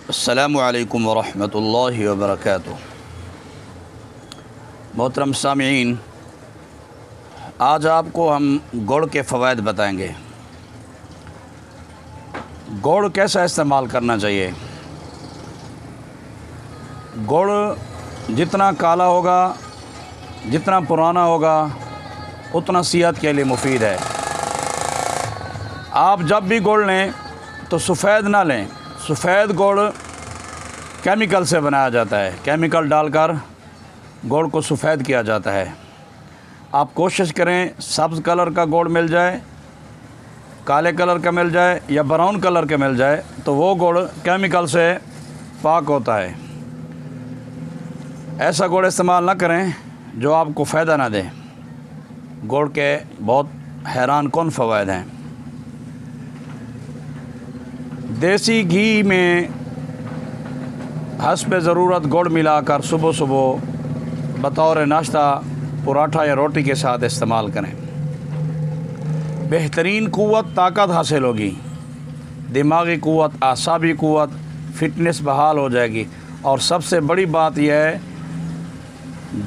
السلام علیکم ورحمۃ اللہ وبرکاتہ۔ محترم سامعین، آج آپ کو ہم گڑ کے فوائد بتائیں گے۔ گڑ کیسا استعمال کرنا چاہیے؟ گڑ جتنا کالا ہوگا، جتنا پرانا ہوگا، اتنا صحت کے لیے مفید ہے۔ آپ جب بھی گڑ لیں تو سفید نہ لیں۔ سفید گڑ کیمیکل سے بنایا جاتا ہے، کیمیکل ڈال کر گڑ کو سفید کیا جاتا ہے۔ آپ کوشش کریں سبز کلر کا گڑ مل جائے، کالے کلر کا مل جائے یا براؤن کلر کا مل جائے تو وہ گڑ کیمیکل سے پاک ہوتا ہے۔ ایسا گڑ استعمال نہ کریں جو آپ کو فائدہ نہ دے۔ گڑ کے بہت حیران کن فوائد ہیں۔ دیسی گھی میں حسب ضرورت گڑ ملا کر صبح صبح بطور ناشتہ پراٹھا یا روٹی کے ساتھ استعمال کریں۔ بہترین قوت طاقت حاصل ہوگی، دماغی قوت، اعصابی قوت، فٹنس بحال ہو جائے گی۔ اور سب سے بڑی بات یہ ہے،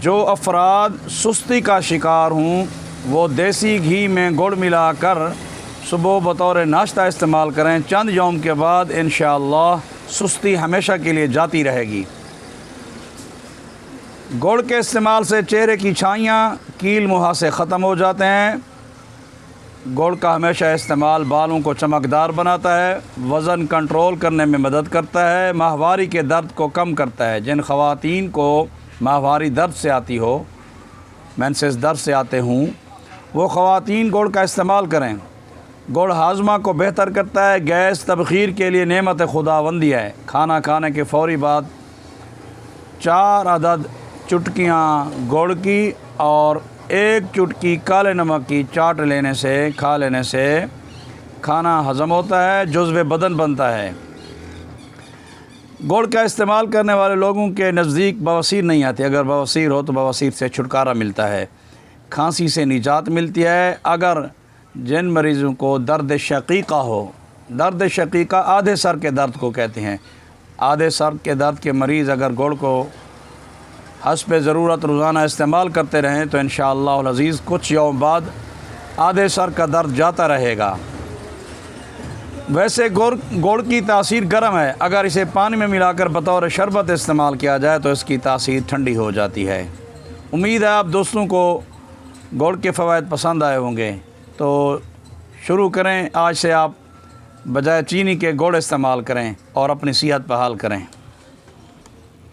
جو افراد سستی کا شکار ہوں وہ دیسی گھی میں گڑ ملا کر صبح بطور ناشتہ استعمال کریں۔ چند یوم کے بعد انشاءاللہ سستی ہمیشہ کے لیے جاتی رہے گی۔ گڑ کے استعمال سے چہرے کی چھائیاں، کیل مہاسے ختم ہو جاتے ہیں۔ گڑ کا ہمیشہ استعمال بالوں کو چمکدار بناتا ہے، وزن کنٹرول کرنے میں مدد کرتا ہے، ماہواری کے درد کو کم کرتا ہے۔ جن خواتین کو ماہواری درد سے آتی ہو، مینسز درد سے آتے ہوں، وہ خواتین گڑ کا استعمال کریں۔ گڑ ہاضمہ کو بہتر کرتا ہے، گیس تبخیر کے لیے نعمت خداوندی ہے۔ کھانا کھانے کے فوری بعد 4 عدد چٹکیاں گڑ کی اور 1 چٹکی کالے نمک کی چاٹ لینے سے، کھا لینے سے کھانا ہضم ہوتا ہے، جزو بدن بنتا ہے۔ گڑ کا استعمال کرنے والے لوگوں کے نزدیک بواسیر نہیں آتی۔ اگر بواسیر ہو تو بواسیر سے چھٹکارا ملتا ہے، کھانسی سے نجات ملتی ہے۔ اگر جن مریضوں کو درد شقیقہ ہو، درد شقیقہ آدھے سر کے درد کو کہتے ہیں، آدھے سر کے درد کے مریض اگر گڑ کو حسب ضرورت روزانہ استعمال کرتے رہیں تو انشاءاللہ العزیز کچھ یوم بعد آدھے سر کا درد جاتا رہے گا۔ ویسے گڑ کی تاثیر گرم ہے، اگر اسے پانی میں ملا کر بطور شربت استعمال کیا جائے تو اس کی تاثیر ٹھنڈی ہو جاتی ہے۔ امید ہے آپ دوستوں کو گڑ کے فوائد پسند آئے ہوں گے، تو شروع کریں آج سے آپ بجائے چینی کے گڑ استعمال کریں اور اپنی صحت بحال کریں۔